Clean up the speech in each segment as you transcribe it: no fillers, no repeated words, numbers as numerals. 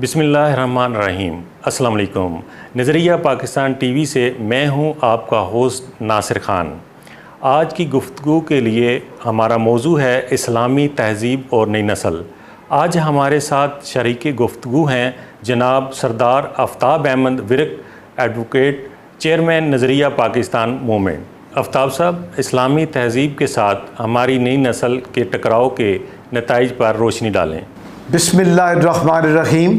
बिस्मिल्लाहिर्रहमानिर्रहीम। अस्सलाम वालेकुम। नज़रिया पाकिस्तान टीवी से मैं हूं आपका होस्ट नासिर ख़ान। आज की गुफ्तगू के लिए हमारा मौजू है इस्लामी तहज़ीब और नई नस्ल। आज हमारे साथ शरीक गुफ्तगू हैं जनाब सरदार आफ्ताब अहमद विरक, एडवोकेट, चेयरमैन नज़रिया पाकिस्तान मूवमेंट। आफ्ताब साहब, इस्लामी तहज़ीब के साथ हमारी नई नस्ल के टकराव के नताइज पर रोशनी डालें। बिस्मिल्लाहिर्रहमानिर्रहीम।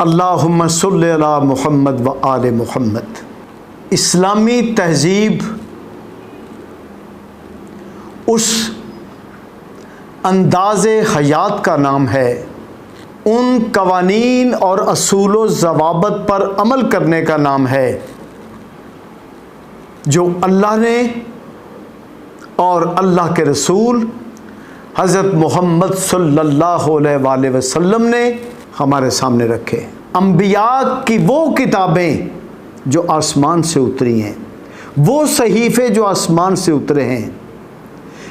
अल्लाहुम्मा सल्लि अला मुहम्मद व आले मुहम्मद। इस्लामी तहज़ीब उस अंदाज़े हयात का नाम है, उन कवानीन और असूल व ज़वाबित पर अमल करने का नाम है जो अल्लाह ने और अल्लाह के रसूल हज़रत मोहम्मद सल्लल्लाहु अलैहि वसल्लम ने हमारे सामने रखे। अंबिया की वो किताबें जो आसमान से उतरी हैं, वो सहीफ़े जो आसमान से उतरे हैं,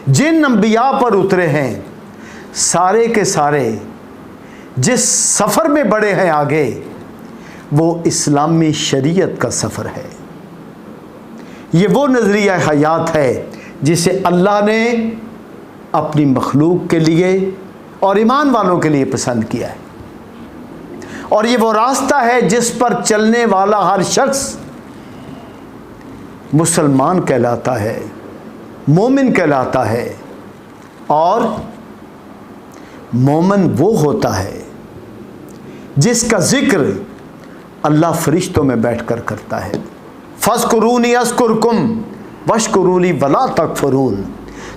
जिन अंबिया पर उतरे हैं, सारे के सारे जिस सफ़र में बढ़े हैं आगे, वो इस्लामी शरीयत का सफ़र है। ये वो नज़रिया हयात है जिसे अल्लाह ने अपनी मखलूक के लिए और ईमान वालों के लिए पसंद किया है, और ये वो रास्ता है जिस पर चलने वाला हर शख्स मुसलमान कहलाता है, मोमिन कहलाता है। और मोमिन वो होता है जिसका जिक्र अल्लाह फरिश्तों में बैठकर करता है। फज़कुरूनी अज़कुरकुम वशकुरूली वला तकफुरून।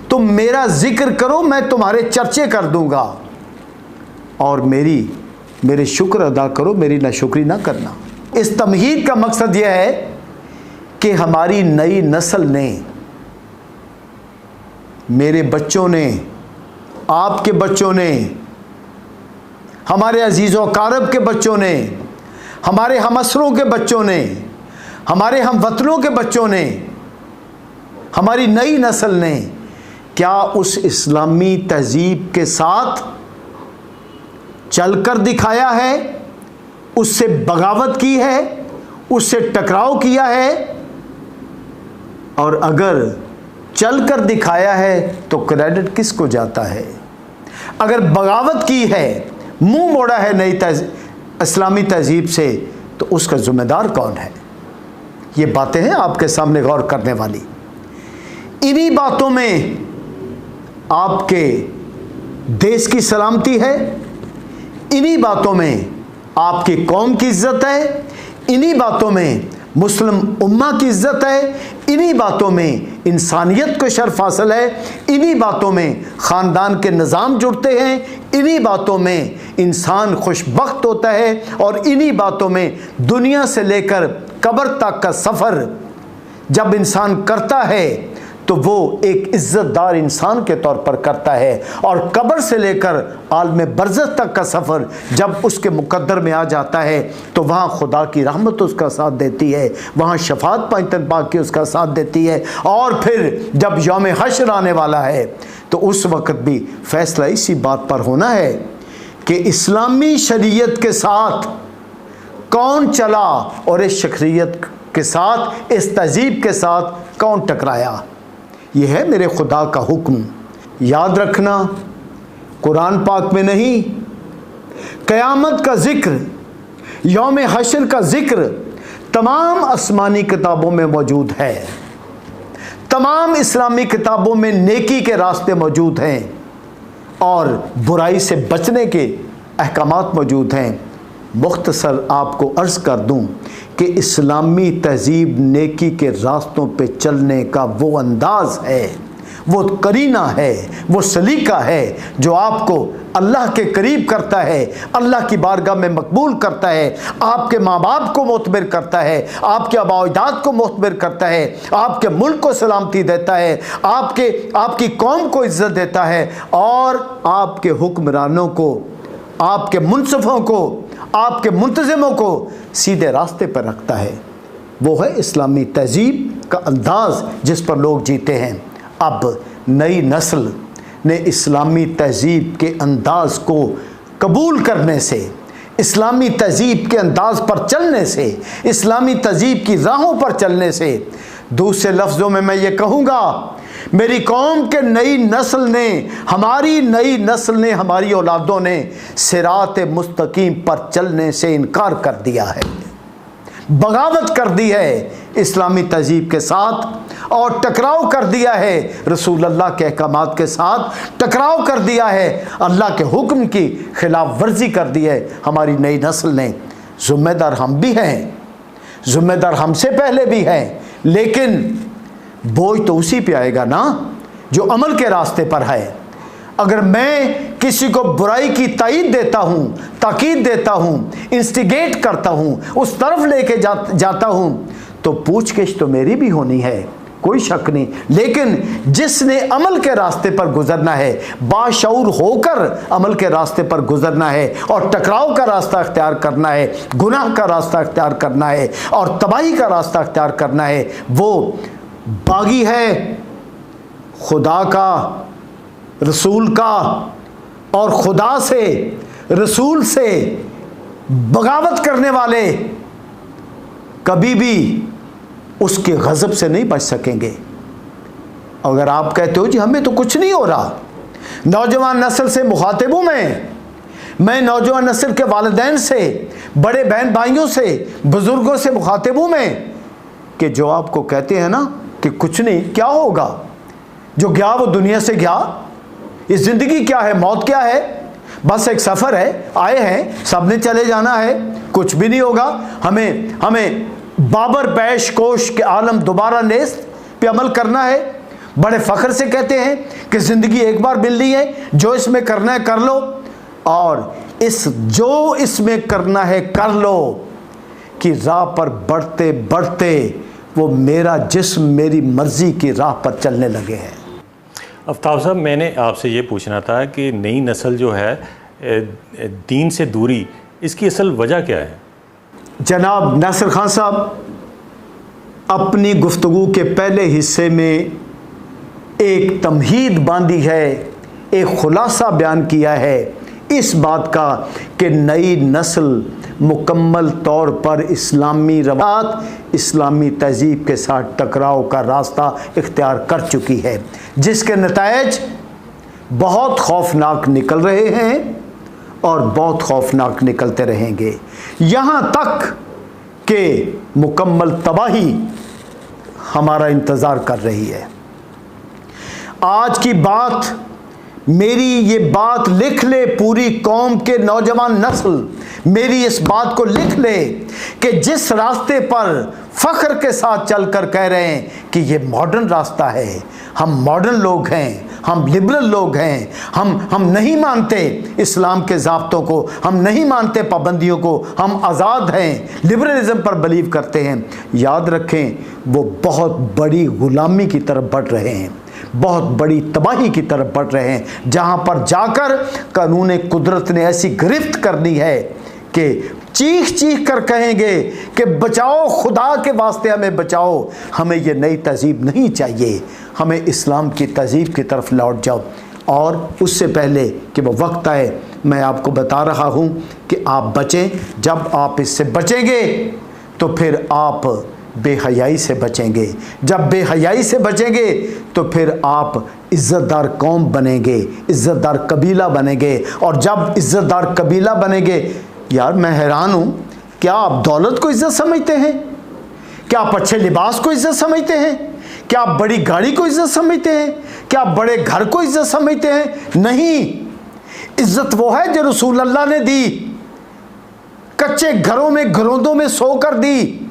तुम मेरा जिक्र करो, मैं तुम्हारे चर्चे कर दूंगा, और मेरे शुक्र अदा करो, मेरी नाशुक्री ना करना। इस तमहीद का मकसद यह है कि हमारी नई नस्ल ने, मेरे बच्चों ने, आपके बच्चों ने, हमारे अजीज़ो कारब के बच्चों ने, हमारे हमअसरों के बच्चों ने, हमारे हमवतनों के बच्चों ने, हमारी नई नस्ल ने क्या उस इस्लामी तहज़ीब के साथ चलकर दिखाया है, उससे बगावत की है, उससे टकराव किया है? और अगर चलकर दिखाया है तो क्रेडिट किसको जाता है? अगर बगावत की है, मुंह मोड़ा है नई इस्लामी तहज़ीब से, तो उसका ज़िम्मेदार कौन है? ये बातें हैं आपके सामने गौर करने वाली। इन्हीं बातों में आपके देश की सलामती है, इन्हीं बातों में आपकी कौम की इज्जत है, इन्हीं बातों में मुस्लिम उम्मा की इज्जत है, इन्हीं बातों में इंसानियत को शर्फ हासिल है, इन्हीं बातों में ख़ानदान के निज़ाम जुड़ते हैं, इन्हीं बातों में इंसान खुशबख्त होता है, और इन्हीं बातों में दुनिया से लेकर कब्र तक का सफ़र जब इंसान करता है तो वो एक इज़्ज़तदार इंसान के तौर पर करता है, और कब्र से लेकर आलम बरज़ख तक का सफ़र जब उसके मुक़द्दर में आ जाता है तो वहाँ खुदा की रहमत उसका साथ देती है, वहाँ शफ़ाअत पैंतन पाक की उसका साथ देती है। और फिर जब यौम हश्र आने वाला है तो उस वक़्त भी फ़ैसला इसी बात पर होना है कि इस्लामी शरीयत के साथ कौन चला और इस शरीयत के साथ, इस तहज़ीब के साथ कौन टकराया। यह है मेरे खुदा का हुक्म। याद रखना, कुरान पाक में नहीं, क़यामत का ज़िक्र, यौम हश्र का ज़िक्र तमाम आसमानी किताबों में मौजूद है, तमाम इस्लामी किताबों में नेकी के रास्ते मौजूद हैं, और बुराई से बचने के अहकामात मौजूद हैं। मुख्तसर आपको अर्ज़ कर दूं कि इस्लामी तहज़ीब नेकी के रास्तों पे चलने का वो अंदाज़ है, वो करीना है, वो सलीका है जो आपको अल्लाह के करीब करता है, अल्लाह की बारगाह में मकबूल करता है, आपके माँ बाप को मोतबर करता है, आपके आबा अजदाद को मोतबर करता है, आपके मुल्क को सलामती देता है, आपकी कौम को इज़्ज़त देता है, और आपके हुक्मरानों को, आपके मुनसिफ़ों को, आपके मुंतज़िमों को सीधे रास्ते पर रखता है। वो है इस्लामी तहज़ीब का अंदाज़ जिस पर लोग जीते हैं। अब नई नस्ल ने इस्लामी तहज़ीब के अंदाज़ को कबूल करने से, इस्लामी तहजीब के अंदाज पर चलने से, इस्लामी तहजीब की राहों पर चलने से, दूसरे लफ्ज़ों में मैं ये कहूँगा, मेरी कौम के नई नस्ल ने, हमारी नई नस्ल ने, हमारी औलादों ने सिरात मुस्तकीम पर चलने से इनकार कर दिया है, बगावत कर दी है इस्लामी तहजीब के साथ, और टकराव कर दिया है रसूल अल्लाह के अहकामात के साथ, टकराव कर दिया है, अल्लाह के हुक्म की खिलाफ वर्जी कर दी है हमारी नई नस्ल ने। ज़िम्मेदार हम भी हैं, ज़िम्मेदार हमसे पहले भी हैं, लेकिन बोझ तो उसी पे आएगा ना जो अमल के रास्ते पर है। अगर मैं किसी को बुराई की ताकीद देता हूँ, ताकीद देता हूँ, इंस्टिगेट करता हूँ, उस तरफ लेके जाता हूँ, तो पूछगिछ तो मेरी भी होनी है, कोई शक नहीं। लेकिन जिसने अमल के रास्ते पर गुजरना है, बाशऊर होकर अमल के रास्ते पर गुजरना है और टकराव का रास्ता अख्तियार करना है, गुनाह का रास्ता अख्तियार करना है और तबाही का रास्ता अख्तियार करना है, वो बागी है खुदा का, रसूल का, और खुदा से, रसूल से बगावत करने वाले कभी भी उसके गज़ब से नहीं बच सकेंगे। अगर आप कहते हो जी हमें तो कुछ नहीं हो रहा, नौजवान नस्ल से मुखातिब हूँ मैं नौजवान नस्ल के वालिदैन से, बड़े बहन भाइयों से, बुज़ुर्गों से मुखातिब हूँ मैं, कि जो आपको कहते हैं ना कि कुछ नहीं, क्या होगा, जो गया वो दुनिया से गया, ये ज़िंदगी क्या है, मौत क्या है, बस एक सफ़र है, आए हैं, सब ने चले जाना है, कुछ भी नहीं होगा, हमें बाबर पैश कोश के आलम दोबारा नेस्त पे अमल करना है। बड़े फ़ख्र से कहते हैं कि ज़िंदगी एक बार मिलनी है, जो इसमें करना है कर लो, और जो इसमें करना है कर लो कि राह पर बढ़ते बढ़ते वो मेरा जिस्म मेरी मर्ज़ी की राह पर चलने लगे हैं। आफ्ताब साहब, मैंने आपसे ये पूछना था कि नई नस्ल जो है दीन से दूरी, इसकी असल वजह क्या है? जनाब नासिर खान साहब अपनी गुफ्तगू के पहले हिस्से में एक तमहीद बांधी है, एक खुलासा बयान किया है इस बात का कि नई नस्ल मुकम्मल तौर पर इस्लामी रवायात, इस्लामी तहजीब के साथ टकराव का रास्ता इख्तियार कर चुकी है, जिसके नतायज बहुत खौफनाक निकल रहे हैं और बहुत खौफनाक निकलते रहेंगे, यहाँ तक कि मुकम्मल तबाही हमारा इंतज़ार कर रही है। आज की बात, मेरी ये बात लिख ले पूरी कौम के नौजवान नस्ल, मेरी इस बात को लिख ले कि जिस रास्ते पर फ़ख्र के साथ चलकर कह रहे हैं कि ये मॉडर्न रास्ता है, हम मॉडर्न लोग हैं, हम लिबरल लोग हैं, हम नहीं मानते इस्लाम के ज़ाब्तों को, हम नहीं मानते पाबंदियों को, हम आज़ाद हैं, लिबरलिज़म पर बिलीव करते हैं, याद रखें वो बहुत बड़ी ग़ुलामी की तरफ बढ़ रहे हैं, बहुत बड़ी तबाही की तरफ बढ़ रहे हैं, जहाँ पर जाकर कानून कुदरत ने ऐसी गिरफ्त करनी है कि चीख चीख कर कहेंगे कि बचाओ, खुदा के वास्ते हमें बचाओ, हमें ये नई तहजीब नहीं चाहिए, हमें इस्लाम की तहजीब की तरफ लौट जाओ। और उससे पहले कि वो वक्त आए, मैं आपको बता रहा हूँ कि आप बचें, जब आप इससे बचेंगे तो फिर आप बेहयाई से बचेंगे, जब बेहयाई से बचेंगे तो फिर आप इज़्ज़तदार कौम बनेंगे, इज़्ज़तदार कबीला बनेंगे, और जब इज़्ज़तदार कबीला बनेंगे, यार मैं हैरान हूँ, क्या आप दौलत को इज़्ज़त समझते हैं? क्या आप अच्छे लिबास को इज़्ज़त समझते हैं? क्या आप बड़ी गाड़ी को इज़्ज़त समझते हैं? क्या आप बड़े घर को इज़्ज़त समझते हैं? नहीं, इज़्ज़त वो है जो रसूल अल्लाह ने दी, कच्चे घरों में घरोंदों में सोकर दी,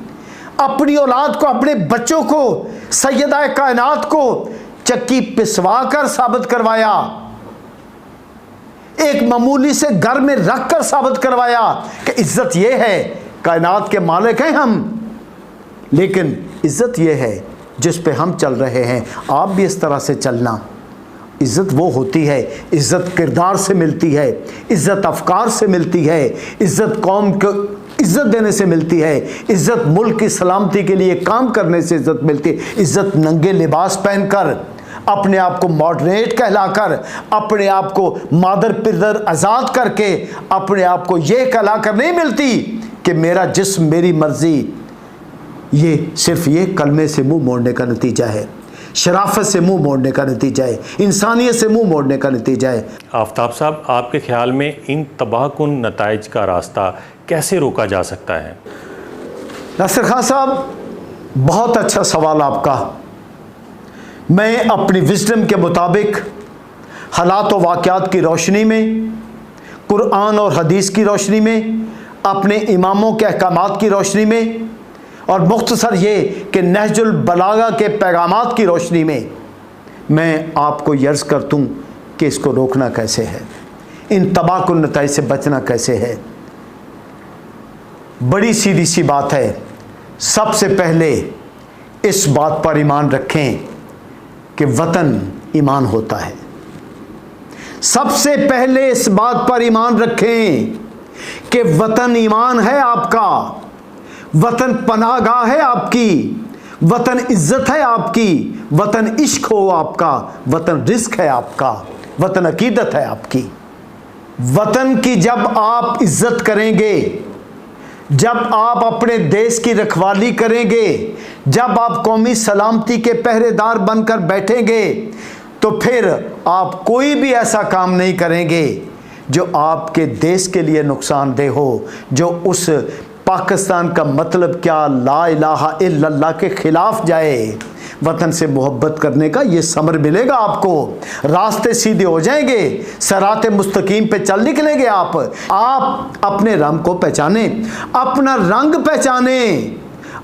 अपनी औलाद को, अपने बच्चों को, सैयदा कायनात को चक्की पिसवा कर साबित करवाया, एक मामूली से घर में रख कर साबित करवाया कि इज्जत ये है, कायनात के मालिक हैं हम, लेकिन इज्जत ये है जिस पे हम चल रहे हैं। आप भी इस तरह से चलना। इज़्ज़त वो होती है, इज़्ज़त किरदार से मिलती है, इज़्ज़त अफकार से मिलती है, इज़्ज़त कौम को इज़्ज़त देने से मिलती है, इज़्ज़त मुल्क की सलामती के लिए काम करने से इज़्ज़त मिलती है, इज़्ज़त नंगे लिबास पहनकर अपने आप को मॉडरेट कहलाकर, अपने आप को मादर पिदर आज़ाद करके अपने आप को ये कहलाकर नहीं मिलती कि मेरा जिस्म मेरी मर्जी। ये सिर्फ ये कलमे से मुंह मोड़ने का नतीजा है, शराफत से मुंह मोड़ने का नतीजा है, इंसानियत से मुंह मोड़ने का नतीजा है। आफ्ताब साहब, आपके ख्याल में इन तबाहकुन नताइज का रास्ता कैसे रोका जा सकता है? नासिर खान साहब, बहुत अच्छा सवाल आपका। मैं अपनी विजडम के मुताबिक हालात और वाक़यात की रोशनी में, कुरान और हदीस की रोशनी में, अपने इमामों के अहकामात की रोशनी में और मुख्तसर ये कि नहजुल बलागा के पैगामात की रोशनी में मैं आपको अर्ज़ कर दूँ कि इसको रोकना कैसे है, इन तबाहकुन नताइज से बचना कैसे है। बड़ी सीधी सी बात है। सबसे पहले इस बात पर ईमान रखें कि वतन ईमान होता है। सबसे पहले इस बात पर ईमान रखें कि वतन ईमान है आपका, वतन पनाहगाह है आपकी, वतन इज्जत है आपकी, वतन इश्क हो आपका, वतन रिस्क है आपका, वतन अकीदत है आपकी। वतन की जब आप इज्जत करेंगे, जब आप अपने देश की रखवाली करेंगे, जब आप कौमी सलामती के पहरेदार बनकर बैठेंगे, तो फिर आप कोई भी ऐसा काम नहीं करेंगे जो आपके देश के लिए नुकसानदेह हो, जो उस पाकिस्तान का मतलब क्या ला इलाहा इल्लल्लाह के खिलाफ जाए। वतन से मोहब्बत करने का ये समर मिलेगा आपको, रास्ते सीधे हो जाएंगे, सराते मुस्तकीम पे चल निकलेंगे आप अपने रंग को पहचाने, अपना रंग पहचाने।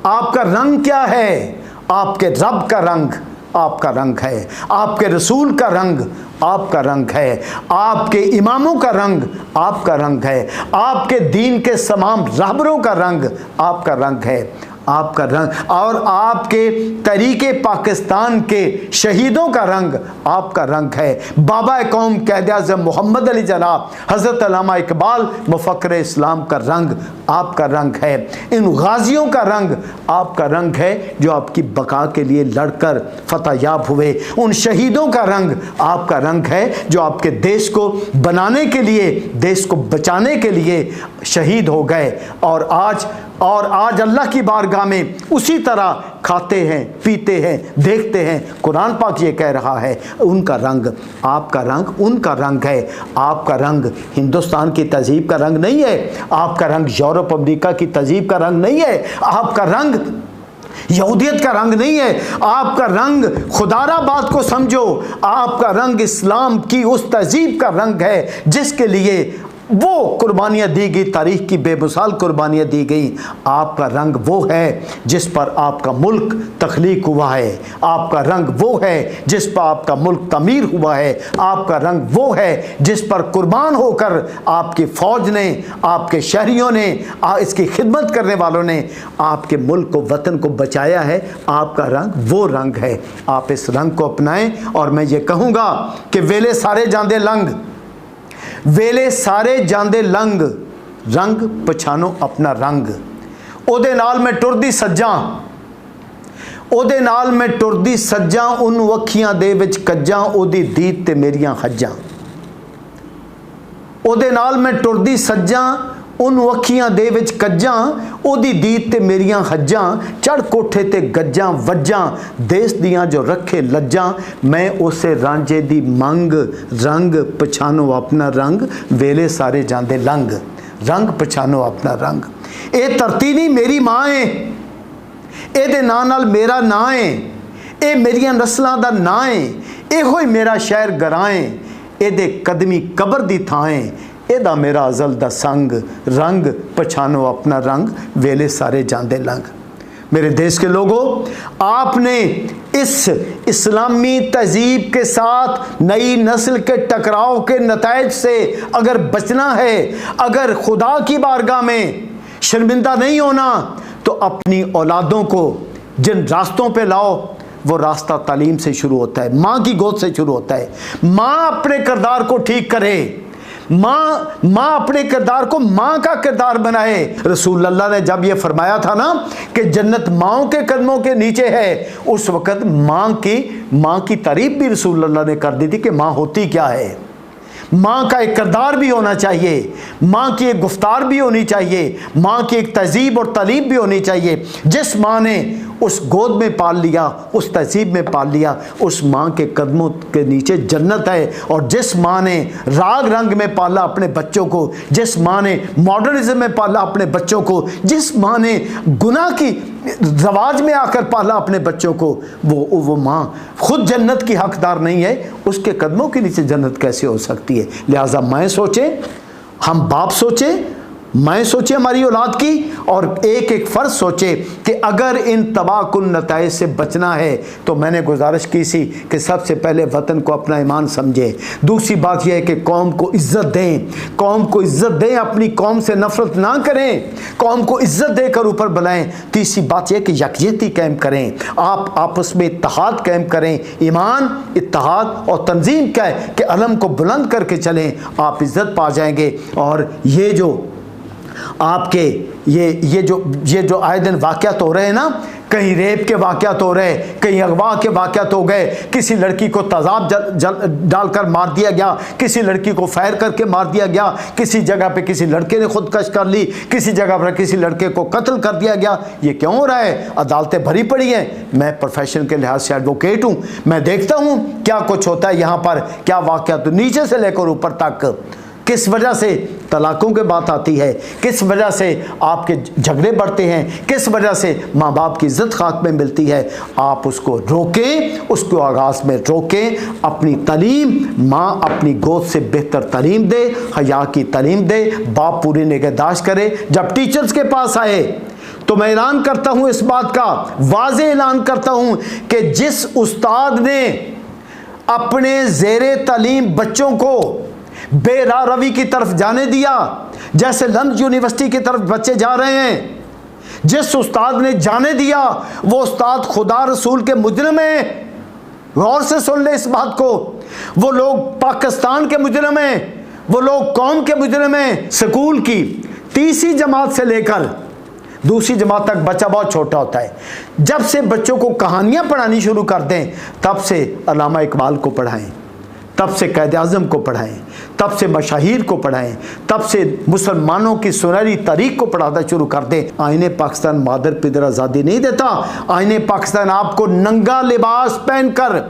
आपका रंग क्या है? आपके रब का रंग आपका रंग है, आपके रसूल का रंग आपका रंग है, आपके इमामों का रंग आपका रंग है, आपके दीन के तमाम रहबरों का रंग आपका रंग है, आपका रंग, और आपके तरीके पाकिस्तान के शहीदों का रंग आपका रंग है। बाबा कौम क़ायद-ए-आज़म मोहम्मद अली जनाब हज़रत अल्लामा इकबाल मुफ़क्किर इस्लाम का रंग आपका रंग है। इन गाजियों का रंग आपका रंग है जो आपकी बका के लिए लड़कर फतह याब हुए। उन शहीदों का रंग आपका रंग है जो आपके देश को बनाने के लिए, देश को बचाने के लिए शहीद हो गए, और आज अल्लाह की बारगाह में उसी तरह खाते हैं, पीते हैं, देखते हैं। कुरान पाक ये कह रहा है उनका रंग आपका रंग उनका रंग है। आपका रंग हिंदुस्तान की तहजीब का रंग नहीं है, आपका रंग यूरोप अमेरिका की तहजीब का रंग नहीं है, आपका रंग यहूदियत का रंग नहीं है, आपका रंग खुदारा बात को समझो, आपका रंग इस्लाम की उस तहजीब का रंग है जिसके लिए वो कुर्बानियाँ दी गई, तारीख की बेमिसाल कुर्बानियाँ दी गई। आपका रंग वो है जिस पर आपका मुल्क तख्लीक हुआ है, आपका रंग वो है जिस पर आपका मुल्क तमीर हुआ है, आपका रंग वो है जिस पर कुर्बान होकर आपकी फ़ौज ने, आपके शहरियों ने, इसकी खिदमत करने वालों ने आपके मुल्क को, वतन को बचाया है। आपका रंग वो रंग है, आप इस रंग को अपनाएं। और मैं ये कहूँगा कि वेले सारे जांदे लंग, वेले सारे जांदे लंग, रंग पछानो अपना रंग। ओदे नाल मैं टुरदी सज्जा, ओदे नाल मैं टुरदी सज्जा, उन वखियां दे विच कज्जा, ओदी दीद ते मेरियां हज्जां। ओदे नाल मैं टुरदी सज्जा, उन वखियां दे विच कज्जां, ओदी दीद ते मेरियां हज्जां, चढ़ कोठे ते गज्जां वज्जां, देश दियां जो रखे लज्जां, मैं उसे रांझे दी मंग, रंग पछानो अपना रंग, वेले सारे जांदे लंग, रंग पछानो अपना रंग। ए धरती नहीं मेरी मां है, एदे नां नाल मेरा नां है, ए मेरियां नस्लां दा नां है, एहो ही मेरा शहर गराएं, एदे कदमी कबर दी थाएं, एदा मेरा अजल दा संग, रंग पछानो अपना रंग, वेले सारे जांदे लंग। मेरे देश के लोगों, आपने इस इस्लामी तहजीब के साथ नई नस्ल के टकराव के नताइज से अगर बचना है, अगर खुदा की बारगाह में शर्मिंदा नहीं होना, तो अपनी औलादों को जिन रास्तों पे लाओ, वो रास्ता तालीम से शुरू होता है, माँ की गोद से शुरू होता है। माँ अपने किरदार को ठीक करे, माँ अपने किरदार को माँ का किरदार बनाए। रसूल अल्लाह ने जब ये फरमाया था ना कि जन्नत माँओं के कदमों के नीचे है, उस वक़्त माँ की तारीफ भी रसूल अल्लाह ने कर दी थी कि माँ होती क्या है। माँ का एक किरदार भी होना चाहिए, माँ की एक गुफ्तार भी होनी चाहिए, माँ की एक तहजीब और तालीम भी होनी चाहिए। जिस माँ ने उस गोद में पाल लिया, उस तहजीब में पाल लिया, उस माँ के कदमों के नीचे जन्नत है। और जिस माँ ने राग रंग में पाला अपने बच्चों को, जिस माँ ने मॉडर्निज्म में पाला अपने बच्चों को, जिस माँ ने गुनाह की रवाज में आकर पाला अपने बच्चों को, वो माँ खुद जन्नत की हकदार नहीं है, उसके कदमों के नीचे जन्नत कैसे हो सकती है। लिहाजा मैं सोचें, हम बाप सोचें, मैं सोचे हमारी औलाद की, और एक एक फर्ज सोचे कि अगर इन तबाहकुन नताइज से बचना है तो मैंने गुजारिश की सी कि सबसे पहले वतन को अपना ईमान समझें। दूसरी बात यह है कि कौम को इज्जत दें, कौम को इज्जत दें, अपनी कौम से नफरत ना करें, कौम को इज्जत देकर ऊपर बुलाएं। तीसरी बात यह कि यकजहती कायम करें, आप आपस में इत्तेहाद कायम करें, ईमान, इत्तेहाद और तंजीम के अलम को बुलंद करके चलें, आप इज्जत पा जाएंगे। और ये जो आपके ये जो आए दिन वाक़यात हो रहे हैं ना, कहीं रेप के वाक़यात हो रहे, कहीं अगवा के वाक़यात हो गए, किसी लड़की को तेज़ाब डालकर मार दिया गया, किसी लड़की को फायर करके मार दिया गया, किसी जगह पे किसी लड़के ने खुदकश कर ली, किसी जगह पर किसी लड़के को कत्ल कर दिया गया। ये क्यों हो रहा है? अदालतें भरी पड़ी हैं। मैं प्रोफेशन के लिहाज से एडवोकेट हूँ, मैं देखता हूँ क्या कुछ होता है यहाँ पर, क्या वाक़यात नीचे से लेकर ऊपर तक। किस वजह से तलाकों की बात आती है, किस वजह से आपके झगड़े बढ़ते हैं, किस वजह से माँ बाप की इज्जत खाक में मिलती है। आप उसको रोकें, उसको आगाज़ में रोकें। अपनी तालीम, माँ अपनी गोद से बेहतर तालीम दे, हया की तालीम दे, बाप पूरी निगहदाश्त करे। जब टीचर्स के पास आए तो मैं ऐलान करता हूँ, इस बात का वाज़े ऐलान करता हूँ कि जिस उस्ताद ने अपने ज़ेरे तालीम बच्चों को बेराह रवी की तरफ जाने दिया, जैसे लंदन यूनिवर्सिटी की तरफ बच्चे जा रहे हैं, जिस उस्ताद ने जाने दिया वो उस्ताद खुदा रसूल के मुजरिम हैं। गौर से सुन ले इस बात को। वो लोग पाकिस्तान के मुजरिम हैं, वो लोग कौम के मुजरिम हैं। स्कूल की तीसरी जमात से लेकर दूसरी जमात तक बच्चा बहुत छोटा होता है। जब से बच्चों को कहानियाँ पढ़ानी शुरू कर दें, तब से अल्लामा इकबाल को पढ़ाएं, तब से क़ायद आज़म को पढ़ाएं, तब से मशाहिर को पढ़ाएं, तब से मुसलमानों की सुनहरी तारीख को पढ़ाना शुरू कर दें। आईने पाकिस्तान मादर पिदर आज़ादी नहीं देता। आईने पाकिस्तान आपको नंगा लिबास पहनकर,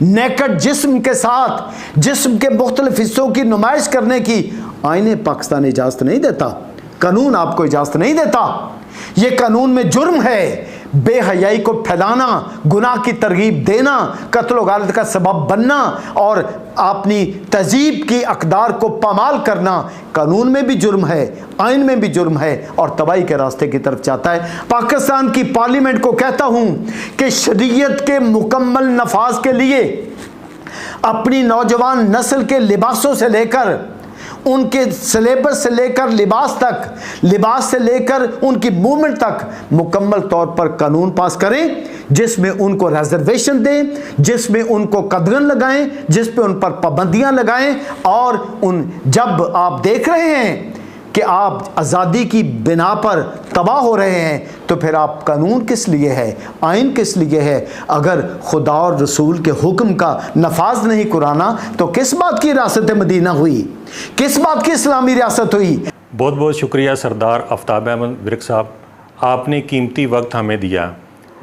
नेकड जिस्म के साथ जिस्म के मुख्तलिफ हिस्सों की नुमाइश करने की आईने पाकिस्तान इजाज़त नहीं देता। कानून आपको इजाज़त नहीं देता। ये कानून में जुर्म है बेहयाई को फैलाना, गुनाह की तरगीब देना, कत्ल गारत का सबब बनना और अपनी तहजीब की अकदार को पामाल करना। कानून में भी जुर्म है, आइन में भी जुर्म है और तबाही के रास्ते की तरफ जाता है। पाकिस्तान की पार्लियामेंट को कहता हूँ कि शरीयत के मुकम्मल नफाज के लिए अपनी नौजवान नस्ल के लिबासों से लेकर, उनके सिलेबस से लेकर लिबास तक, लिबास से लेकर उनकी मूवमेंट तक मुकम्मल तौर पर कानून पास करें, जिसमें उनको रिजर्वेशन दें, जिसमें उनको कदगन लगाएं, जिस पे उन पर पाबंदियां लगाएं। और जब आप देख रहे हैं कि आप आज़ादी की बिना पर तबाह हो रहे हैं, तो फिर आप कानून किस लिए है, आइन किस लिए है? अगर खुदा और रसूल के हुक्म का नफाज नहीं कराना तो किस बात की रियासत मदीना हुई, किस बात की इस्लामी रियासत हुई? बहुत बहुत शुक्रिया सरदार आफ्ताब अहमद विर्क साहब, आपने कीमती वक्त हमें दिया।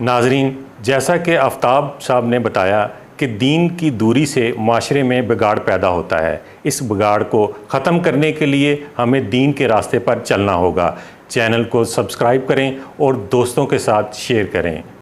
नाजरीन, जैसा कि आफ्ताब साहब ने बताया कि दीन की दूरी से माशरे में बिगाड़ पैदा होता है। इस बिगाड़ को ख़त्म करने के लिए हमें दीन के रास्ते पर चलना होगा। चैनल को सब्सक्राइब करें और दोस्तों के साथ शेयर करें।